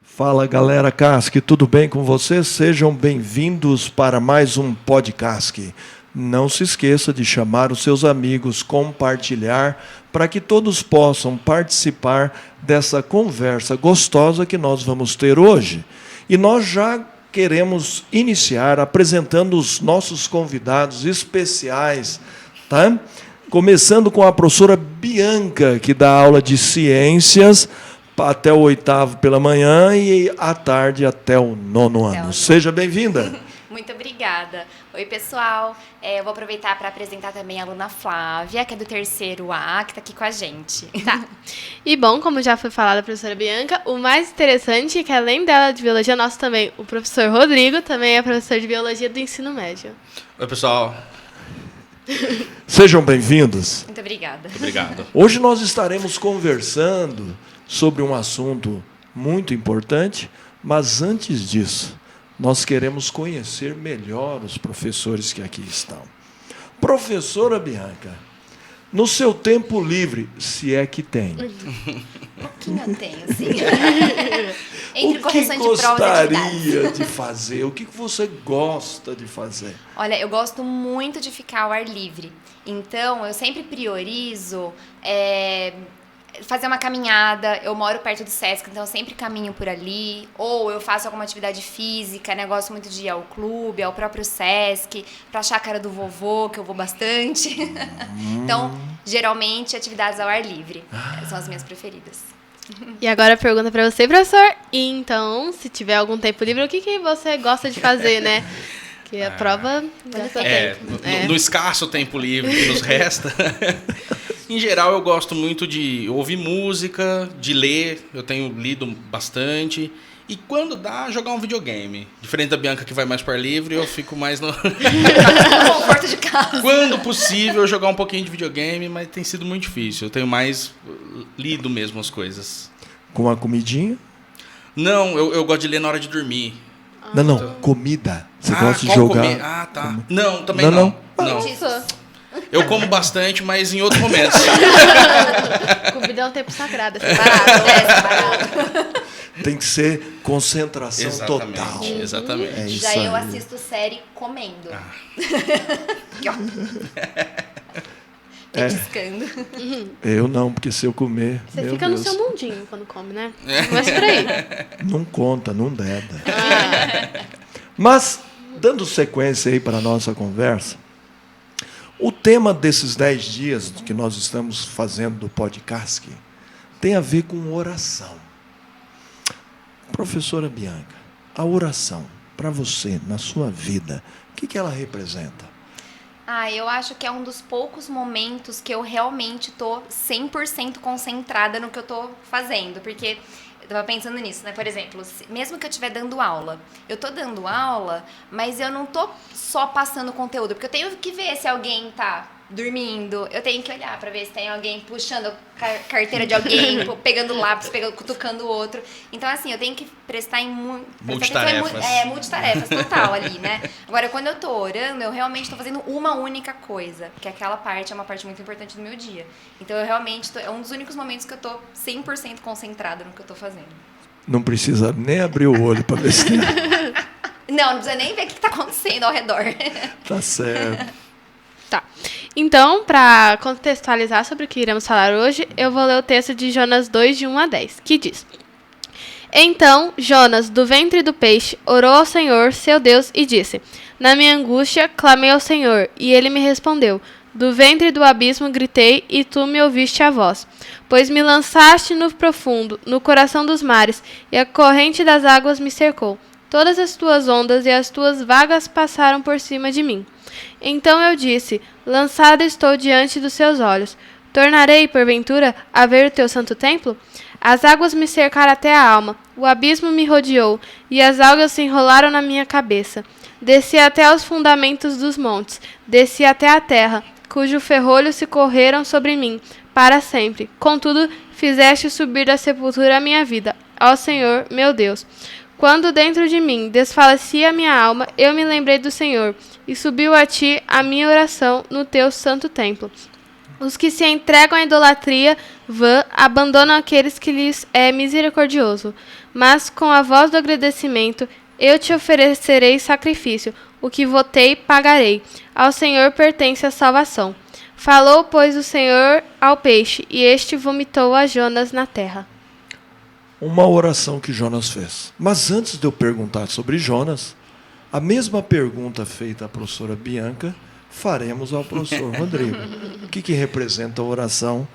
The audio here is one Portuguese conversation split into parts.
Fala galera Casque, tudo bem com vocês? Sejam bem-vindos para mais um podcast. Não se esqueça de chamar os seus amigos, compartilhar, para que todos possam participar dessa conversa gostosa que nós vamos ter hoje. E nós já queremos iniciar apresentando os nossos convidados especiais, tá? Começando com a professora Bianca, que dá aula de ciências até o 8º pela manhã e à tarde até o 9º ano. Seja bem-vinda. Muito obrigada. Oi, pessoal. Eu vou aproveitar para apresentar também a aluna Flávia, que é do 3º A, que está aqui com a gente. Tá. E bom, como já foi falado a professora Bianca, o mais interessante é que além dela de biologia, nosso também, o professor Rodrigo, também é professor de biologia do ensino médio. Oi, pessoal. Sejam bem-vindos. Muito obrigada. Muito obrigado. Hoje nós estaremos conversando sobre um assunto muito importante, mas antes disso, nós queremos conhecer melhor os professores que aqui estão. Professora Bianca, no seu tempo livre, se é que tem, Pouquinho eu tenho, sim. Entre o que correção de provas e atividades. gostaria de fazer? O que você gosta de fazer? Olha, eu gosto muito de ficar ao ar livre. Então, eu sempre priorizo fazer uma caminhada. Eu moro perto do Sesc, então eu sempre caminho por ali. Ou eu faço alguma atividade física, né? Gosto muito de ir ao clube, ao próprio Sesc, pra chácara do vovô, que eu vou bastante. Então, geralmente, atividades ao ar livre são as minhas preferidas. E agora a pergunta para você, professor. E então, se tiver algum tempo livre, o que você gosta de fazer, né? Que a prova gasta tempo. No escasso tempo livre que nos resta, em geral eu gosto muito de ouvir música, de ler, eu tenho lido bastante. E quando dá, jogar um videogame. Diferente da Bianca, que vai mais para ar livre, eu fico mais no conforto de casa. Quando possível, jogar um pouquinho de videogame, mas tem sido muito difícil. Eu tenho mais lido mesmo as coisas. Com a comidinha? Não, eu gosto de ler na hora de dormir. Não, comida. Você gosta de jogar? Comer? Ah, tá. Não, também não. Nossa. Eu como bastante, mas em outros momentos. Comida é um tempo sagrado. Separado. Tem que ser concentração total. Exatamente. É isso Já aí. eu assisto série comendo. Petiscando. Eu não, porque se eu comer... Você meu fica Deus, no seu mundinho quando come, né? Mas por aí. não conta, não deda. Mas, dando sequência aí para a nossa conversa, o tema desses 10 dias que nós estamos fazendo do podcast tem a ver com oração. Professora Bianca, a oração, para você, na sua vida, o que ela representa? Eu acho que é um dos poucos momentos que eu realmente tô 100% concentrada no que eu tô fazendo, porque eu tava pensando nisso, né? Por exemplo, mesmo que eu estiver dando aula, eu tô dando aula, mas eu não tô só passando conteúdo, porque eu tenho que ver se alguém tá dormindo, eu tenho que olhar pra ver se tem alguém puxando a carteira de alguém, pegando lápis, cutucando o outro. Então, assim, eu tenho que prestar em multitarefas. Multitarefas, total ali, né? Agora, quando eu tô orando, eu realmente tô fazendo uma única coisa, porque aquela parte é uma parte muito importante do meu dia. Então, eu realmente é um dos únicos momentos que eu tô 100% concentrada no que eu tô fazendo. Não precisa nem abrir o olho para ver se tem. Não precisa nem ver o que tá acontecendo ao redor. Tá certo. Tá. Então, para contextualizar sobre o que iremos falar hoje, eu vou ler o texto de Jonas 2, de 1 a 10, que diz: Então, Jonas, do ventre do peixe, orou ao Senhor, seu Deus, e disse: Na minha angústia, clamei ao Senhor, e ele me respondeu. Do ventre do abismo gritei, e tu me ouviste a voz. Pois me lançaste no profundo, no coração dos mares, e a corrente das águas me cercou. Todas as tuas ondas e as tuas vagas passaram por cima de mim. Então eu disse: Lançada estou diante dos seus olhos. Tornarei, porventura, a ver o teu santo templo? As águas me cercaram até a alma, o abismo me rodeou, e as algas se enrolaram na minha cabeça. Desci até os fundamentos dos montes, desci até a terra, cujo ferrolho se correram sobre mim, para sempre. Contudo, fizeste subir da sepultura a minha vida, ó Senhor, meu Deus. Quando dentro de mim desfalecia a minha alma, eu me lembrei do Senhor, e subiu a ti a minha oração no teu santo templo. Os que se entregam à idolatria vã abandonam aqueles que lhes é misericordioso. Mas com a voz do agradecimento eu te oferecerei sacrifício, o que votei pagarei. Ao Senhor pertence a salvação. Falou, pois, o Senhor ao peixe, e este vomitou a Jonas na terra. Uma oração que Jonas fez. Mas antes de eu perguntar sobre Jonas, a mesma pergunta feita à professora Bianca, faremos ao professor Rodrigo. O que representa a oração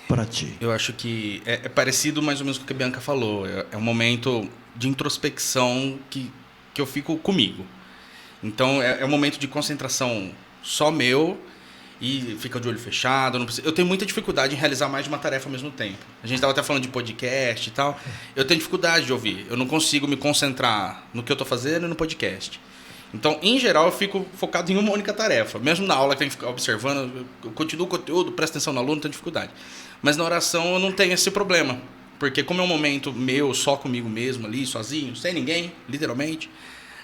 para ti? Eu acho que é parecido mais ou menos com o que a Bianca falou. É um momento de introspecção que eu fico comigo. Então, é um momento de concentração só meu e fica de olho fechado. Eu tenho muita dificuldade em realizar mais de uma tarefa ao mesmo tempo. A gente estava até falando de podcast e tal. Eu tenho dificuldade de ouvir. Eu não consigo me concentrar no que eu estou fazendo e no podcast. Então, em geral, eu fico focado em uma única tarefa. Mesmo na aula que tem que ficar observando, eu continuo o conteúdo, presto atenção no aluno, não tenho dificuldade. Mas na oração eu não tenho esse problema. Porque como é um momento meu, só comigo mesmo ali, sozinho, sem ninguém, literalmente,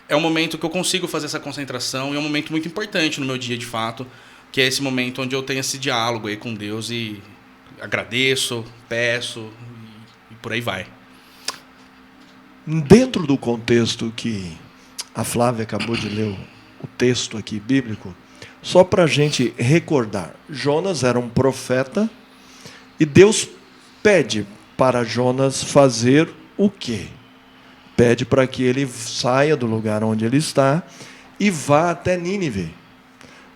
é um momento que eu consigo fazer essa concentração e é um momento muito importante no meu dia, de fato, que é esse momento onde eu tenho esse diálogo aí com Deus e agradeço, peço e por aí vai. Dentro do contexto que a Flávia acabou de ler o texto aqui bíblico, só para a gente recordar, Jonas era um profeta e Deus pede para Jonas fazer o quê? Pede para que ele saia do lugar onde ele está e vá até Nínive.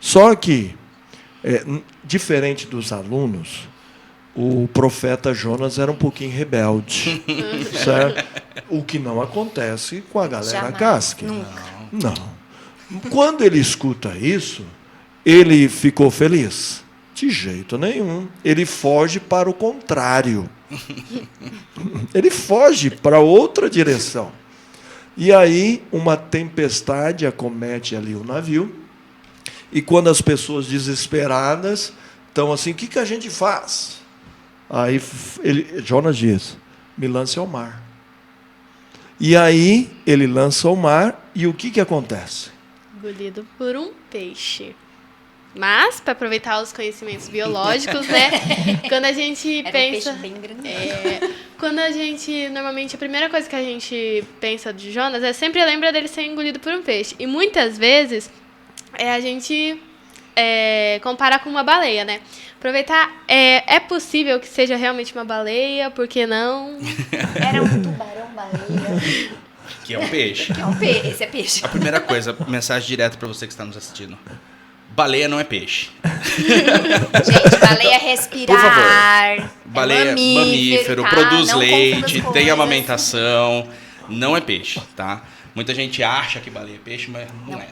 Só que, diferente dos alunos, o profeta Jonas era um pouquinho rebelde, certo? O que não acontece com a galera casque. Não. Quando ele escuta isso, ele ficou feliz? De jeito nenhum. Ele foge para o contrário. Ele foge para outra direção. E aí, uma tempestade acomete ali o navio. E quando as pessoas desesperadas estão assim, o que a gente faz? Aí Jonas diz, me lance ao mar. E aí ele lança ao mar e o que acontece? Engolido por um peixe. Mas, para aproveitar os conhecimentos biológicos, né? Quando a gente pensa... Um peixe bem grande. Quando a gente, normalmente, a primeira coisa que a gente pensa de Jonas é sempre lembra dele ser engolido por um peixe. E muitas vezes a gente compara com uma baleia, né? Aproveitar, é possível que seja realmente uma baleia, por que não? Era um tubarão-baleia. Que é um peixe. Esse é peixe. A primeira coisa, mensagem direta para você que está nos assistindo. Baleia não é peixe. Gente, baleia respira Por favor. ar. Baleia é mamífero, tá? produz Não leite, confunda as tem coisas. amamentação. Não é peixe, tá? Muita gente acha que baleia é peixe, mas não é.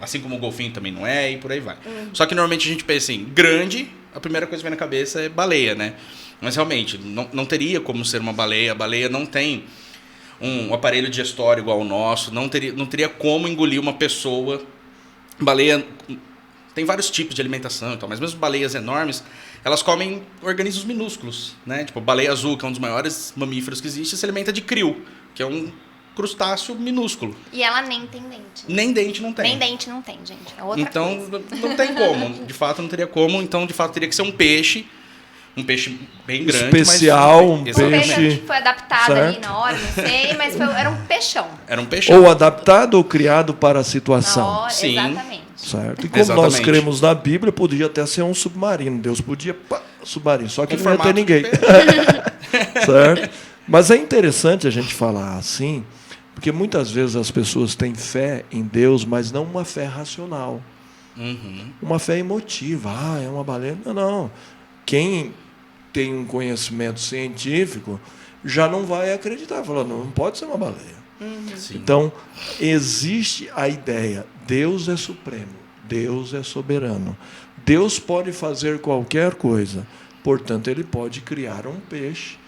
Assim como o golfinho também não é e por aí vai. Só que normalmente a gente pensa assim, grande, a primeira coisa que vem na cabeça é baleia, né? Mas realmente, não teria como ser uma baleia. A baleia não tem um aparelho digestório igual ao nosso, não teria como engolir uma pessoa. Baleia tem vários tipos de alimentação, então, mas mesmo baleias enormes, elas comem organismos minúsculos, né? Tipo, a baleia azul, que é um dos maiores mamíferos que existe, se alimenta de krill, que é um crustáceo minúsculo. E ela nem tem dente. Nem dente não tem. Nem dente não tem, gente. É outra Então, coisa. não tem como. De fato, não teria como. Então, de fato, teria que ser um peixe bem grande. Especial, mas, um Um peixe. peixe que foi adaptado certo. ali na hora, não sei, mas era um peixão. Era um peixão. Ou adaptado ou criado para a Na situação. hora, Sim. exatamente. Certo? E como nós Exatamente. cremos na Bíblia, podia até ser um submarino. Deus podia, submarino, só que Com não ia ter formato de ninguém. peixe. Certo? Mas é interessante a gente falar assim, porque muitas vezes as pessoas têm fé em Deus, mas não uma fé racional. Uhum. Uma fé emotiva. É uma baleia. Não. Quem tem um conhecimento científico já não vai acreditar. Fala, não pode ser uma baleia. Sim. Então, existe a ideia, Deus é supremo, Deus é soberano. Deus pode fazer qualquer coisa, portanto, Ele pode criar um peixe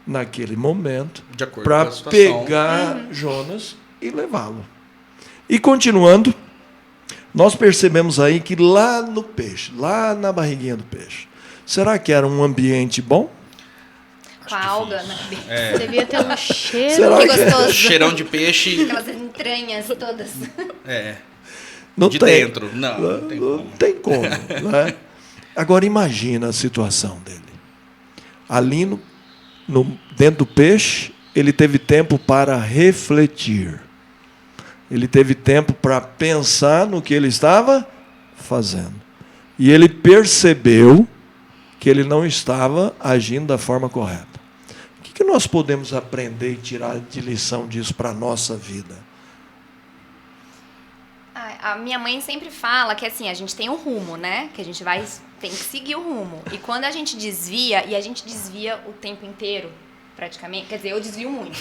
naquele momento De acordo para com a situação. pegar Jonas e levá-lo. E continuando, nós percebemos aí que lá no peixe, lá na barriguinha do peixe, será que era um ambiente bom? Com a alga na cabeça. Devia ter um cheiro. Será Que que gostoso. Cheirão de peixe Aquelas entranhas todas. não de tem, dentro. Não tem não como. tem como, né? Agora imagina a situação dele. Ali dentro do peixe, ele teve tempo para refletir. Ele teve tempo para pensar no que ele estava fazendo. E ele percebeu que ele não estava agindo da forma correta. O que nós podemos aprender e tirar de lição disso para a nossa vida? A minha mãe sempre fala que assim, a gente tem um rumo, né? Que a gente tem que seguir o rumo. E quando a gente desvia, e a gente desvia o tempo inteiro, praticamente, quer dizer, eu desvio muito.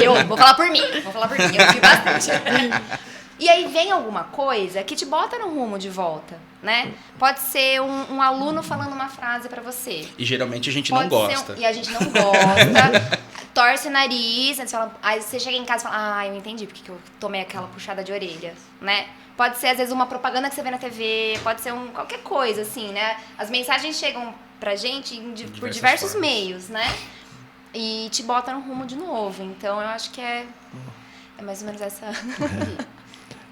Eu vou falar por mim, eu desvio bastante. E aí vem alguma coisa que te bota no rumo de volta, né? Pode ser um aluno falando uma frase pra você. E geralmente a gente Pode não gosta. e a gente não gosta. Torce o nariz, aí você chega em casa e fala, eu entendi porque que eu tomei aquela puxada de orelha, né? Pode ser, às vezes, uma propaganda que você vê na TV, pode ser qualquer coisa, assim, né? As mensagens chegam pra gente por diversos formas. meios, né? E te bota no rumo de novo. Então, eu acho que é mais ou menos essa...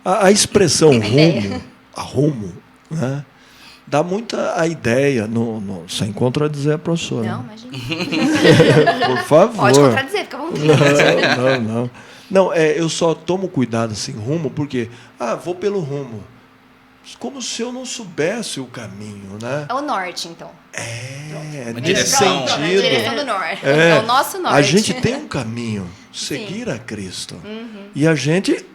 A expressão Tem uma ideia. rumo, né? Dá muita a ideia, sem contradizer a professora. Não, imagina. Por favor. Pode contradizer, fica à vontade. Não. Não, eu só tomo cuidado assim, rumo, porque, vou pelo rumo. Como se eu não soubesse o caminho, né? É o norte, então. Uma Nesse direção. Pronto, sentido. a direção do norte. É o nosso norte. A gente tem um caminho, seguir a Cristo. E a gente...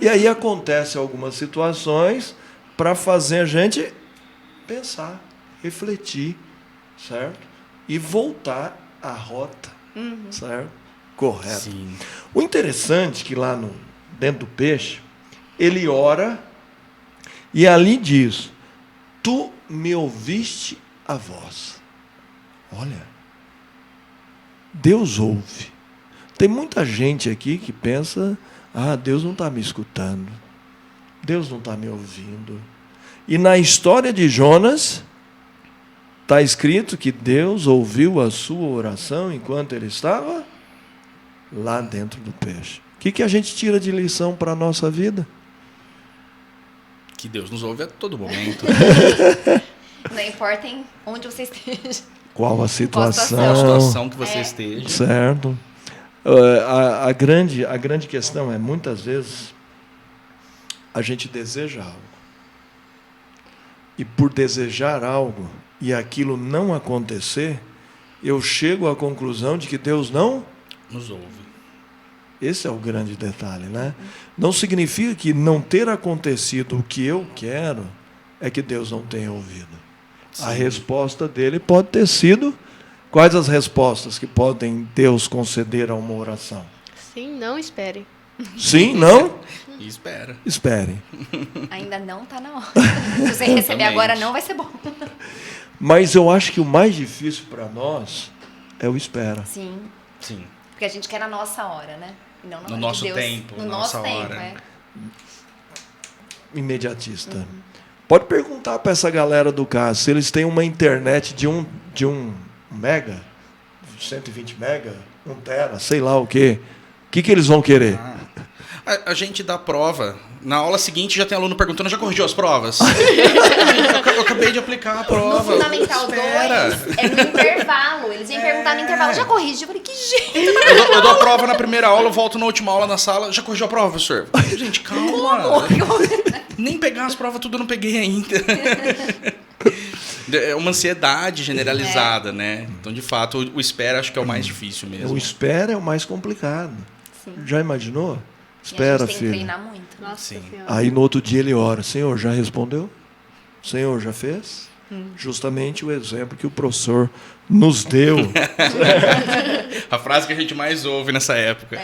E aí acontecem algumas situações para fazer a gente pensar, refletir, certo? E voltar à rota, certo? Correto. Sim. O interessante é que lá dentro do peixe, ele ora e ali diz, tu me ouviste a voz. Olha, Deus ouve. Tem muita gente aqui que pensa, Deus não está me escutando, Deus não está me ouvindo. E na história de Jonas, está escrito que Deus ouviu a sua oração enquanto ele estava lá dentro do peixe. O que a gente tira de lição para a nossa vida? Que Deus nos ouve a todo momento. Não importa onde você esteja. Qual a Qual a situação? situação que você esteja. Certo. A grande questão é, muitas vezes, a gente deseja algo. E por desejar algo e aquilo não acontecer, eu chego à conclusão de que Deus não Nos ouve. Esse é o grande detalhe, né? Não significa que não ter acontecido o que eu quero é que Deus não tenha ouvido. Sim. A resposta dele pode ter sido... Quais as respostas que podem Deus conceder a uma oração? Sim, não espere. Sim, não? E espera. Espere. Ainda não está na hora. Se você receber agora, não vai ser bom. Mas eu acho que o mais difícil para nós é o espera. Sim. Sim. Porque a gente quer na nossa hora, né? E não na No hora nosso de Deus. tempo, No na nosso nossa tempo, hora. é. Imediatista. Pode perguntar para essa galera do caso se eles têm uma internet de um mega, 120 mega, 1 tera, sei lá o quê. O que eles vão querer? A gente dá prova. Na aula seguinte já tem aluno perguntando, já corrigiu as provas? eu acabei de aplicar a prova. No Fundamental 2, é no intervalo. Eles vêm perguntar no intervalo, já corrigi? Eu falei, que jeito. Eu dou a prova na primeira aula, eu volto na última aula na sala, já corrigiu a prova, professor? Gente, calma. Nem pegar as provas tudo eu não peguei ainda. É uma ansiedade generalizada, né? Então, de fato, o espera acho que é o mais difícil mesmo. O espera é o mais complicado. Sim. Já imaginou? E Espera, a gente tem que filho. treinar muito. Nossa Sim. Senhora. Aí no outro dia ele ora, Senhor, já respondeu? Senhor, já fez? Justamente o exemplo que o professor nos deu. A frase que a gente mais ouve nessa época.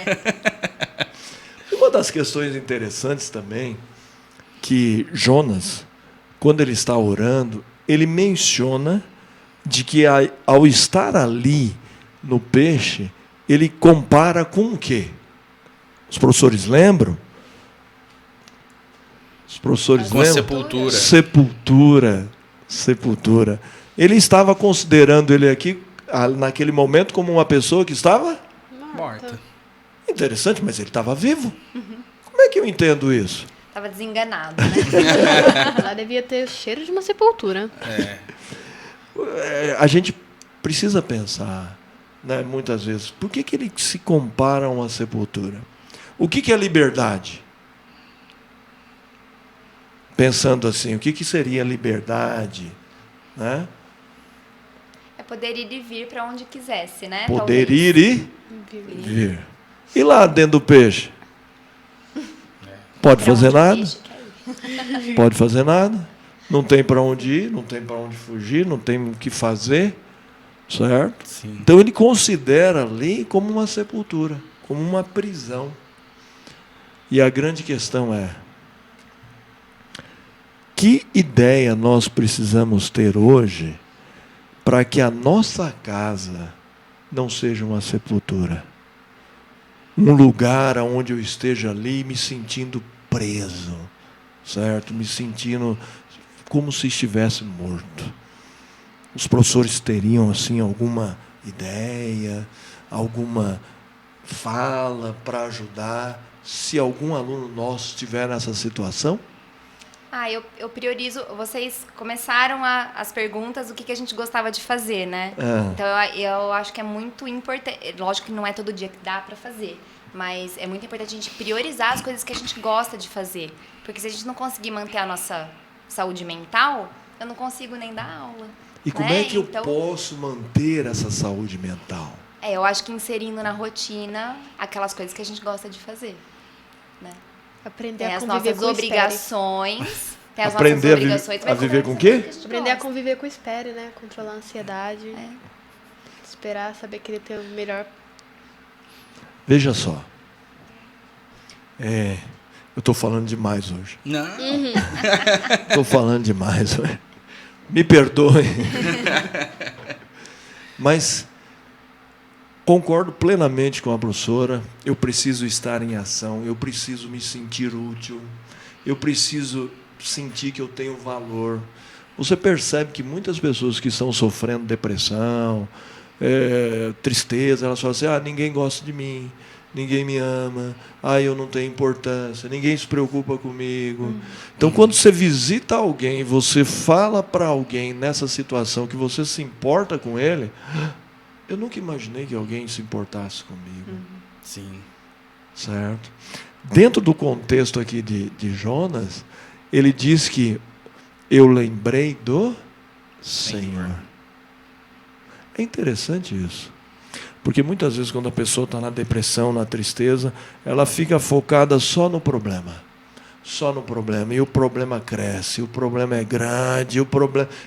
Uma das questões interessantes também, que Jonas, quando ele está orando, ele menciona de que ao estar ali no peixe, ele compara com o quê? Os professores lembram? Os professores Com a lembram? sepultura. Sepultura. Ele estava considerando ele aqui, naquele momento, como uma pessoa que estava Morta. interessante, mas ele estava vivo. Como é que eu entendo isso? Tava desenganado, né? Ela devia ter o cheiro de uma sepultura. A gente precisa pensar, né, muitas vezes, por que ele se compara a uma sepultura? O que é liberdade? Pensando assim, o que seria liberdade? Né? É poder ir e vir para onde quisesse, né? Poder Talvez. ir e vir. E lá dentro do peixe? Pode Pra fazer onde o nada? peixe quer ir. Pode fazer nada. Não tem para onde ir, não tem para onde fugir, não tem o que fazer, certo? Sim. Então ele considera ali como uma sepultura, como uma prisão. E a grande questão é: que ideia nós precisamos ter hoje para que a nossa casa não seja uma sepultura? Um lugar onde eu esteja ali me sentindo preso, certo? Me sentindo como se estivesse morto. Os professores teriam assim alguma ideia, alguma fala para ajudar se algum aluno nosso estiver nessa situação? Eu priorizo. Vocês começaram as perguntas, o que a gente gostava de fazer, né? Então eu acho que é muito importante. Lógico que não é todo dia que dá para fazer, mas é muito importante a gente priorizar as coisas que a gente gosta de fazer. Porque se a gente não conseguir manter a nossa saúde mental, eu não consigo nem dar aula. E como né? é que eu Então, posso manter essa saúde mental? eu acho que inserindo na rotina aquelas coisas que a gente gosta de fazer, né? Aprender Tem a as conviver nossas com obrigações. Tem as Aprender nossas obrigações. a viver com o quê? Aprender a conviver com o espere, né? Controlar a ansiedade. Esperar, saber que ele tem o melhor. Veja só. Eu estou falando demais hoje. Não. Estou falando demais hoje. Me perdoe. Mas concordo plenamente com a professora. Eu preciso estar em ação. Eu preciso me sentir útil. Eu preciso sentir que eu tenho valor. Você percebe que muitas pessoas que estão sofrendo depressão, tristeza, elas falam assim: ninguém gosta de mim, ninguém me ama, eu não tenho importância, ninguém se preocupa comigo. Então, quando você visita alguém, você fala para alguém nessa situação que você se importa com ele, eu nunca imaginei que alguém se importasse comigo. Sim. Certo? Dentro do contexto aqui de Jonas, ele diz que eu lembrei do Senhor. É interessante isso. Porque muitas vezes quando a pessoa está na depressão, na tristeza, ela fica focada só no problema. Só no problema. E o problema cresce, o problema é grande,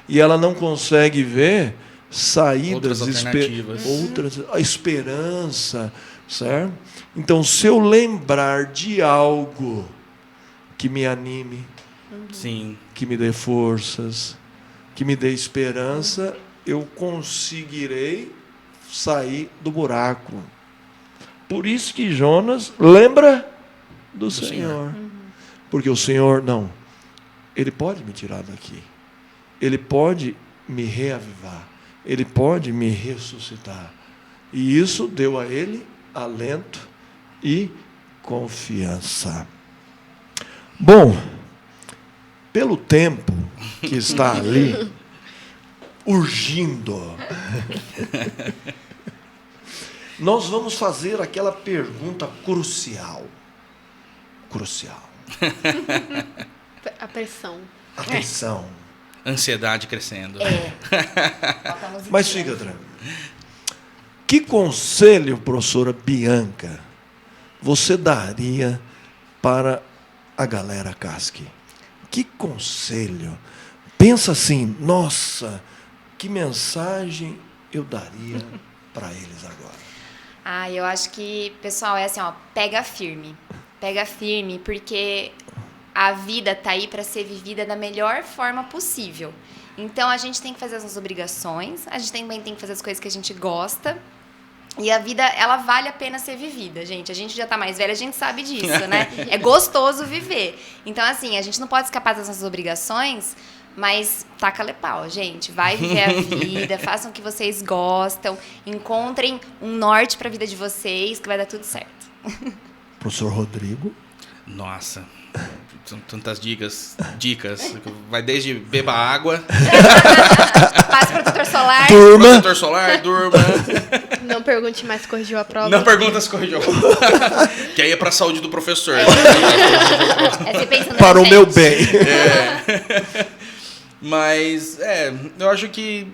e ela não consegue ver saídas, Outras alternativas. a esperança, certo? Então, se eu lembrar de algo que me anime, Sim. que me dê forças, que me dê esperança, eu conseguirei sair do buraco. Por isso que Jonas lembra do Senhor. Porque o Senhor, Ele pode me tirar daqui. Ele pode me reavivar. Ele pode me ressuscitar. E isso deu a ele alento e confiança. Bom, pelo tempo que está ali, urgindo, nós vamos fazer aquela pergunta crucial. A pressão. Atenção. Ansiedade crescendo. Mas fica tranquilo. Que conselho, professora Bianca, você daria para a galera Casque? Que conselho? Pensa assim, nossa, que mensagem eu daria para eles agora? Eu acho que, pessoal, é assim, pega firme. Pega firme, porque a vida tá aí para ser vivida da melhor forma possível. Então, a gente tem que fazer as nossas obrigações, a gente também tem que fazer as coisas que a gente gosta, E a vida, ela vale a pena ser vivida, gente. A gente já tá mais velha, a gente sabe disso, né? É gostoso viver. Então, assim, a gente não pode escapar das nossas obrigações, mas taca-lhe pau, gente. Vai viver a vida, façam o que vocês gostam, encontrem um norte pra vida de vocês, que vai dar tudo certo. Professor Rodrigo? Nossa, são tantas dicas. Vai desde beba água, Passe protetor solar. Turma. protetor solar, durma. Não pergunte mais se corrigiu a prova. Não pergunta se corrigiu. Que aí é pra saúde do professor. É você pensando Para na o meu gente. bem. Mas, eu acho que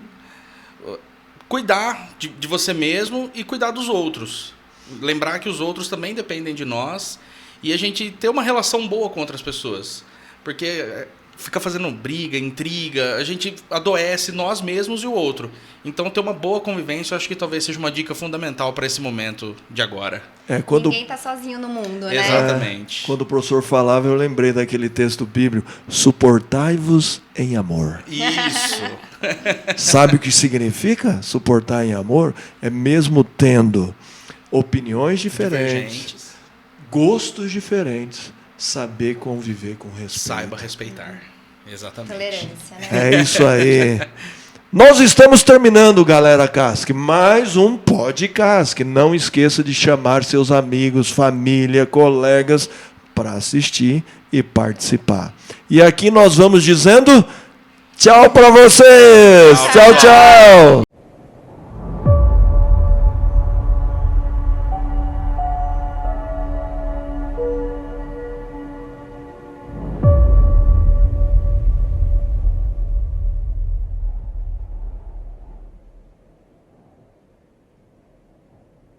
cuidar de você mesmo e cuidar dos outros. Lembrar que os outros também dependem de nós e a gente ter uma relação boa com outras pessoas. Porque fica fazendo briga, intriga, a gente adoece nós mesmos e o outro. Então, ter uma boa convivência, eu acho que talvez seja uma dica fundamental para esse momento de agora. Quando, Ninguém tá sozinho no mundo, né? Exatamente. quando o professor falava, eu lembrei daquele texto bíblico, suportai-vos em amor. Isso. Sabe o que significa suportar em amor? É mesmo tendo opiniões diferentes, Divergentes. gostos diferentes, saber conviver com respeito. Saiba respeitar. Exatamente. Tolerância, né? É isso aí. Nós estamos terminando, galera Casque, mais um podcast. Não esqueça de chamar seus amigos, família, colegas para assistir e participar. E aqui nós vamos dizendo tchau para vocês. Tchau, tchau.